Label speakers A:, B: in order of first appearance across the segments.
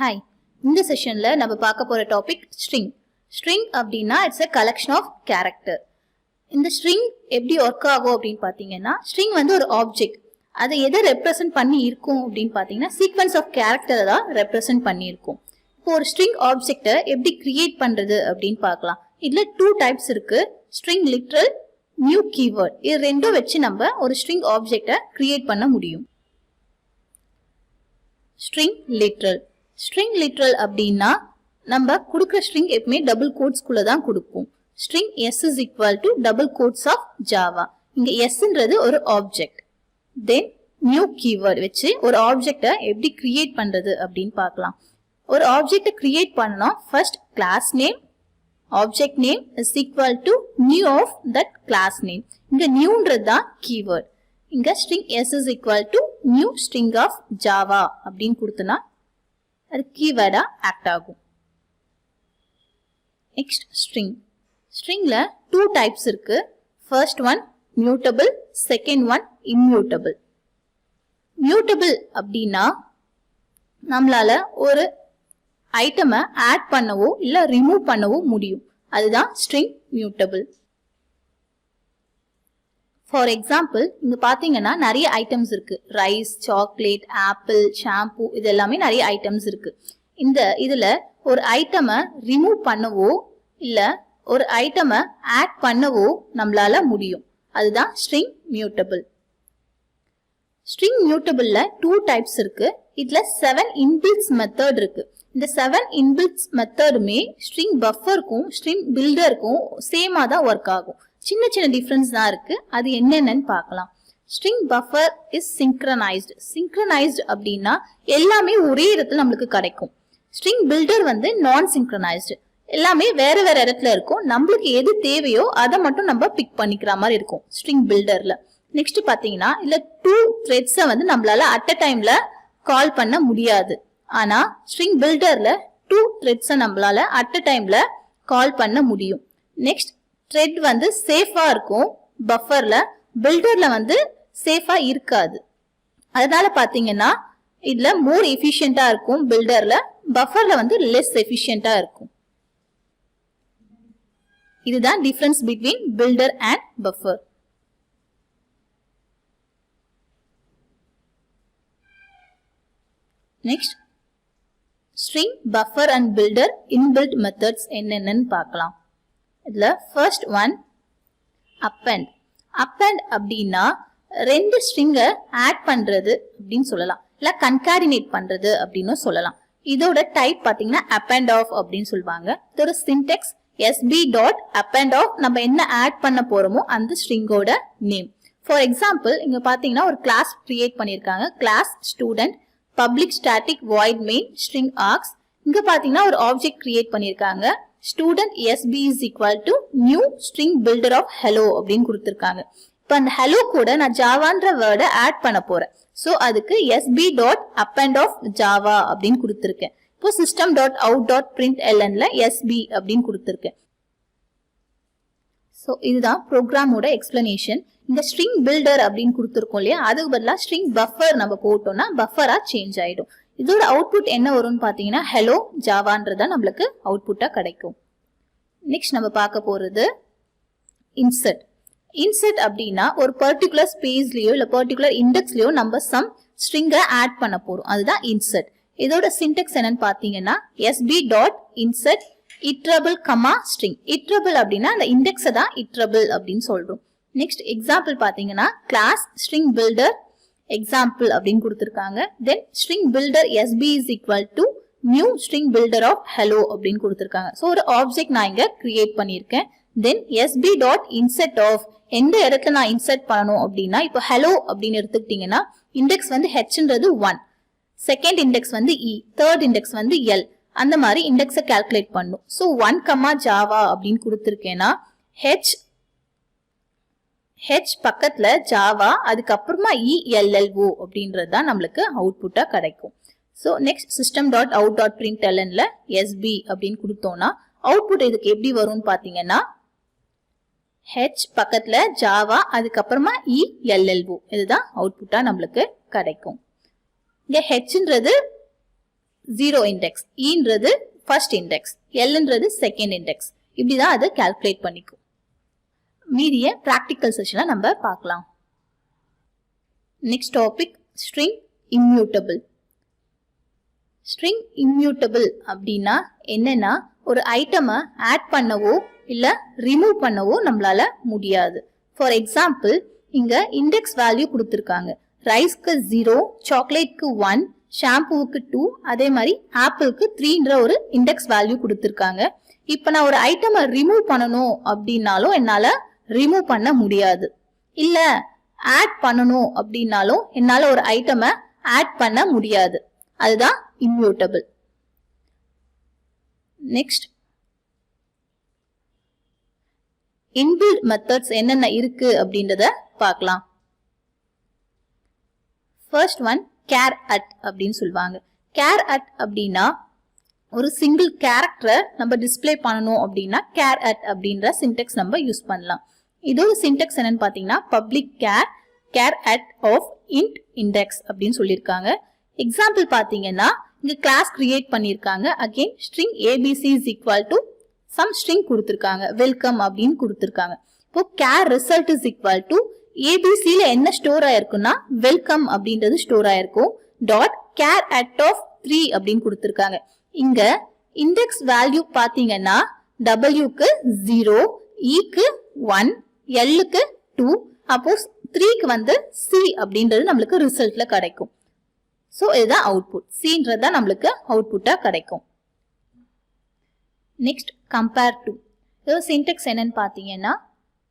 A: Hi, in this session la நம்ம பார்க்க போற topic string. String அப்படினா it's a collection of character. இந்த string எப்படி work ஆகும் அப்படினு பாத்தீங்கன்னா string வந்து ஒரு object. அதை எதை represent பண்ணி இருக்கும் அப்படினு பாத்தீங்கன்னா sequence of character தான் represent பண்ணி இருக்கும். இப்போ ஒரு string object எப்படி create பண்றது அப்படினு பார்க்கலாம். இதுல two types இருக்கு. String literal, new keyword. இது ரெண்டும் வச்சு நம்ம ஒரு string object create பண்ண முடியும். String literal. String literal அப்படின்னா நம்ம கொடுக்கிற string எப்பவுமே double quotes குள்ள தான் கொடுப்போம். String s is equal to double quotes of Java. இங்க s ன்றது ஒரு object. Then new keyword வச்சு ஒரு object எப்படி create பண்றது அப்படின்னு பார்க்கலாம். ஒரு object create பண்ணா first class name, object name is equal to new of that class name. இங்க new ன்றது தான் keyword. இங்க string s is equal to new string of Java அப்படின்னு கொடுத்தனா அது keyword act ஆகும். Next string. Stringல two types இருக்கு. First one mutable, second one immutable. Mutable அப்படின்னா நம்மளால ஒரு item add பண்ணவோ இல்ல remove பண்ணவோ முடியும். அதுதான் string mutable. For example, இங்க பாத்தீங்கன்னா நிறைய items இருக்கு. Rice, chocolate, apple, shampoo இது எல்லாமே நிறைய items இருக்கு. இதுல ஒரு item remove பண்ணவோ இல்ல ஒரு item add பண்ணவோ நம்மளால முடியும். அதுதான் string mutable. String mutableல two types இருக்கு. இதுல 7 inbuilt method இருக்கு. இந்த 7 inbuilt methodமே string bufferக்கும் string builderக்கும் சேமா தான் work ஆகும். சின்ன சின்ன டிஃபரன்ஸ் தான் இருக்கு. அது என்னென்னு பார்க்கலாம். String buffer is synchronized. Synchronized அப்படின்னா எல்லாமே ஒரே இடத்துல நமக்கு கிடைக்கும். String builder வந்து non synchronized. எல்லாமே வேற வேற இடத்துல இருக்கும். நம்மளுக்கு எது தேவையோ அதை மட்டும் நம்ம பிக் பண்ணிக்கிற மாதிரி இருக்கும் string builderல. நெக்ஸ்ட் பாத்தீங்கன்னா இல்ல 2 threads வந்து நம்மளால at a timeல கால் பண்ண முடியாது. ஆனா string builderல 2 threads நம்மளால at a timeல கால் பண்ண முடியும். நெக்ஸ்ட் thread வந்து சேஃபா இருக்கும் bufferல, builderல வந்து சேஃபா இருக்காது. அதனால பாத்தீங்கன்னா இதுல more efficientஆ இருக்கும் builderல, bufferல வந்து less efficientஆ இருக்கும். இதுதான் difference between builder and buffer. Next, string buffer and builder inbuilt methods என்னென்னு பார்க்கலாம். இதுல first one append. Append அப்படின்னா ரெண்டு string add பண்றது அப்படின்னு சொல்லலாம். இல்ல concatenate பண்றது அப்படின்னு சொல்லலாம். இதோட டைப் பாத்தீங்கன்னா append of அப்படின்னு சொல்லுவாங்க. இதோட syntax sb dot append of நம்ம என்ன add பண்ண போறோமோ அந்த stringோட name. For example, இங்க பாத்தீங்கன்னா ஒரு class create பண்ணிருக்காங்க. Class student public static void main string args. இங்க பாத்தீங்கன்னா ஒரு object create பண்ணிருக்காங்க. Student sb is equal to new string builder of hello அப்படின்னு கொடுத்திருக்காங்க. இப்போ அந்த hello கூட நான் ஜாவான்ற வேர்டை ஆட் பண்ண போறேன். சோ அதுக்கு sb dot append of java அப்படின்னு கொடுத்திருக்கேன். இப்போ system dot out dot println ல sb அப்படின்னு கொடுத்திருக்கேன். சோ இதுதான் ப்ரோக்ராமோட எக்ஸ்பிளனேஷன். இந்த string builder அப்படின்னு கொடுத்திருக்கோம் இல்லையா, அதுக்கு பதிலா string buffer நம்ம போட்டோம்னா பஃபரா சேஞ்ச் ஆயிடும். இதோட அவுட்புட் என்ன வரும்னு பாத்தீங்கன்னா hello ஜாவான்றதா நம்மளுக்கு அவுட்புட்டா கிடைக்கும். நெக்ஸ்ட் நம்ம பார்க்க போறது insert. insert அப்படின்னா ஒரு பர்టిక్యులர் ஸ்பேஸ்லயோ இல்ல பர்టిక్యులர் இண்டெக்ஸ்லயோ நம்ம சம் ஸ்ட்ரிங்க ஆட் பண்ண போறோம். அதுதான் insert. இதோட சின்டாக்ஸ் என்னன்னு பாத்தீங்கன்னா sb dot insert iterable comma string. iterable அப்படின்னா அந்த இண்டெக்ஸை தான் iterable அப்படின்னு சொல்றோம். நெக்ஸ்ட் எக்ஸாம்பிள் பாத்தீங்கன்னா class string builder example அப்படின்னு கொடுத்திருக்காங்க. Then string builder sb is equal to new string builder of hello அப்படின்னு கொடுத்திருக்காங்க. So ஒரு ஆப்ஜெக்ட் நான் இங்க கிரியேட் பண்ணிருக்கேன். Then sb dot insert of எந்த இடத்துல நான் இன்சர்ட் பண்ணணும் அப்படின்னா இப்போ hello அப்படின்னு எடுத்துக்கிட்டீங்கன்னா இண்டெக்ஸ் வந்து hன்றது 1, செகண்ட் இண்டெக்ஸ் வந்து e, தேர்ட் இண்டெக்ஸ் வந்து l, அந்த மாதிரி இண்டெக்ஸை கால்குலேட் பண்ணும். ஸோ 1, ஜாவா அப்படின்னு கொடுத்திருக்கேன்னா h பக்கத்துல ஜாவா அதுக்கப்புறமா ELLO அப்படின்றது தான் நம்மளுக்கு அவுட்புட்டா கிடைக்கும். So next system dot out dot println ல sb அப்படின்னு கொடுத்தோம்னா அவுட்புட் இதுக்கு எப்படி வரும்னு பாத்தீங்கன்னா h பக்கத்துல ஜாவா அதுக்கப்புறமா ELLO இதுதான் அவுட்புட்டா நம்மளுக்கு கிடைக்கும். இங்க hன்றது 0 இண்டெக்ஸ், ஈன்றது ஃபர்ஸ்ட் இண்டெக்ஸ், எல்ன்றது செகண்ட் இண்டெக்ஸ். இப்படிதான் அது கால்குலேட் பண்ணிக்கும். மீதிய பிராக்டிக்கல் செஷன்ல நம்ம பார்க்கலாம். Next topic string immutable. String immutable அப்படின்னா என்னன்னா ஒரு ஐட்டமை ஆட் பண்ணவோ இல்ல ரிமூவ் பண்ணவோ நம்மளால முடியாது. ஃபார் எக்ஸாம்பிள் இங்க இண்டெக்ஸ் வேல்யூ கொடுத்திருக்காங்க. ரைஸ்க்கு 0, சாக்லேட்க்கு 1, ஷாம்பூவுக்கு 2, அதே மாதிரி ஆப்பிளுக்கு 3ன்ற ஒரு இண்டெக்ஸ் வேல்யூ கொடுத்திருக்காங்க. இப்ப நான் ஒரு ஐட்டமை ரிமூவ் பண்ணணும் அப்படின்னாலும் என்னால ரிமூவ் பண்ண முடியாது. இல்ல ஆட் பண்ணணும் அப்படின்னாலும் என்னால ஒரு ஐட்டமை ஆட் பண்ண முடியாது. அதுதான் இம்யூட்டபிள். நெக்ஸ்ட் இன்பில்ட் மெத்தட்ஸ் என்னென்ன இருக்கு அப்படின்றத பார்க்கலாம். ஃபர்ஸ்ட் ஒன் கேர் அட் அப்படின்னு சொல்லுவாங்க. கேர் அட் அப்படின்னா ஒரு சிங்கிள் கேரக்டரை நம்ம டிஸ்பிளே பண்ணணும் அப்படின்னா கேர் அட் அப்படின்ற சின்டெக்ஸ் நம்ம யூஸ் பண்ணலாம். இதோட சின்டெக்ஸ் என்னன்னு பாத்தீங்கன்னா public char at of int index அப்படின்னு சொல்லியிருக்காங்க. எக்ஸாம்பிள் பாத்தீங்கன்னா இங்க கிளாஸ் கிரியேட் பண்ணிருக்காங்க. Again string abc is equal to some string கொடுத்திருக்காங்க, வெல்கம் அப்படின்னு கொடுத்திருக்காங்க. இப்போ char result is equal to ஏபிசில என்ன ஸ்டோர் ஆயிருக்குன்னா வெல்கம் அப்படின்றது ஸ்டோர் ஆயிருக்கும். டாட் கேர் அட் ஆஃப் 3 அப்படின்னு கொடுத்திருக்காங்க. இங்க இண்டெக்ஸ் வேல்யூ பாத்தீங்கன்னா டபிள்யூக்கு 0, ஈக்கு 1, எல்லுக்கு 2, அப்போ 3க்கு வந்து சி அப்படின்றது நம்மளுக்கு ரிசல்ட்ல கிடைக்கும். சோ இதுதான் அவுட்புட். சின்றது தான் நம்மளுக்கு அவுட்புட்டா கிடைக்கும். Next compare to. இதோட சின்டெக்ஸ் என்னன்னு பாத்தீங்கன்னா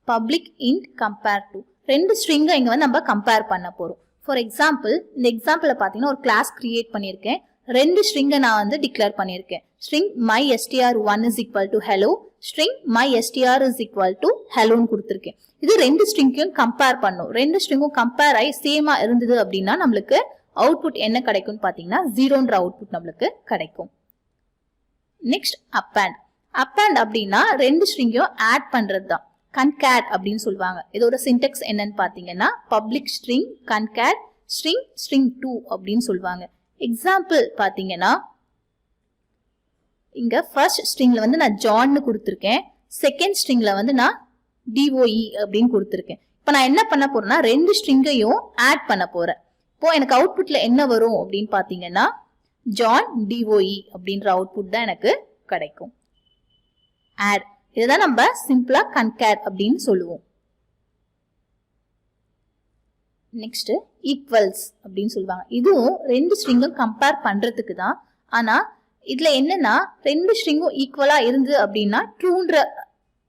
A: பப்ளிக் இன்ட் கம்பேர் டு. ரெண்டு ஸ்ட்ரிங்கை இங்க வந்து நம்ம கம்பேர் பண்ண போறோம். ஃபார் எக்ஸாம்பிள் இந்த எக்ஸாம்பிள் பாத்தீங்கன்னா ஒரு கிளாஸ் கிரியேட் பண்ணிருக்கேன். ரெண்டு ஸ்ட்ரிங்கை நான் வந்து டிக்ளேர் பண்ணிருக்கேன். String mystr1 is equal to hello, string mystr is equal to helloன்னு கொடுத்திருக்கேன். இது ரெண்டு ஸ்ட்ரிங்கையும் கம்பேர் பண்ணும். ரெண்டு ஸ்ட்ரிங்கும் கம்பேர் ஆகி சேமா இருந்தது அப்படின்னா நம்மளுக்கு அவுட்புட் என்ன கிடைக்கும்னு பாத்தீங்கன்னா 0ன்ற அவுட்புட் நம்மளுக்கு கிடைக்கும். நெக்ஸ்ட் அப்பேண்ட். அப்பேண்ட் அப்படின்னா ரெண்டு ஸ்ட்ரிங்கையும் ஆட் பண்றது தான். கன்கேட் அப்படின்னு சொல்லுவாங்க. இதோட சின்டெக்ஸ் என்னன்னு பாத்தீங்கன்னா பப்ளிக் ஸ்ட்ரிங் கன்கேட் ஸ்ட்ரிங் 2 அப்படின்னு சொல்லுவாங்க. எக்ஸாம்பிள் பாத்தீங்கன்னா இங்க ஃபர்ஸ்ட் ஸ்ட்ரிங்ல வந்து நான் ஜான்னு கொடுத்திருக்கேன். செகண்ட் ஸ்ட்ரிங்ல வந்து நான் DOE அப்படின்னு கொடுத்திருக்கேன். இப்போ நான் என்ன பண்ண போறேன்னா ரெண்டு ஸ்ட்ரிங்கையும் ஆட் பண்ண போறேன். இப்போ எனக்கு அவுட்புட்ல என்ன வரும் அப்படின்னு பாத்தீங்கன்னா ஜான் DOE அப்படின்ற அவுட்புட் தான் எனக்கு கிடைக்கும். ஆட் இதுதான் நம்ம சிம்பிளா கன்கேட் அப்படின்னு சொல்லுவோம். நெக்ஸ்ட் ஈக்குவல்ஸ் அப்படின்னு சொல்லுவாங்க. இதுவும் ரெண்டு ஸ்ட்ரிங்கும் கம்பேர் பண்றதுக்கு தான். ஆனா இதுல என்னன்னா ரெண்டு ஸ்ட்ரிங்கும் ஈக்குவலா இருந்து அப்படின்னா ட்ரூன்ற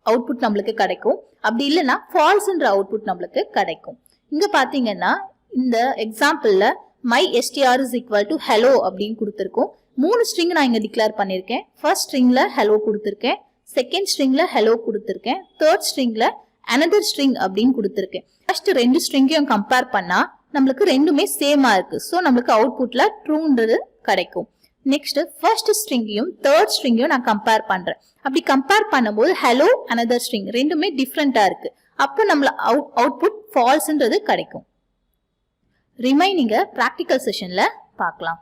A: அவுட்புட் நம்மளுக்கு கிடைக்கும். அப்படி இல்லைன்னா ஃபால்ஸ்ன்ற அவுட்புட் நம்மளுக்கு கிடைக்கும். இங்க பாத்தீங்கன்னா இந்த எக்ஸாம்பிள்ல mystr is equal to hello அப்படின்னு கொடுத்திருக்கோம். மூணு ஸ்ட்ரிங் நான் இங்க டிக்ளேர் பண்ணிருக்கேன். ஃபர்ஸ்ட் ஸ்ட்ரிங்ல hello கொடுத்திருக்கேன், செகண்ட் ஸ்ட்ரிங்ல hello கொடுத்திருக்கேன், தேர்ட் ஸ்ட்ரிங்ல another string அப்படின்னு கொடுத்திருக்கேன். ஃபர்ஸ்ட் ரெண்டு ஸ்ட்ரிங்கையும் கம்பேர் பண்ணா நம்மளுக்கு ரெண்டுமே சேமா இருக்கு. சோ நம்மளுக்கு அவுட்புட்ல ட்ரூன்றது கிடைக்கும். நெக்ஸ்ட் ஃபர்ஸ்ட் ஸ்ட்ரிங்கையும் தேர்ட் ஸ்ட்ரிங்கையும் நான் கம்பேர் பண்றேன். அப்படி கம்பேர் பண்ணும்போது hello another string ரெண்டுமே டிஃபரெண்டா இருக்கு. அப்போ நம்மள அவுட்புட் ஃபால்ஸ்ன்றது கிடைக்கும். ரிமைனிங்க பிராக்டிக்கல் செஷன்ல பார்க்கலாம்.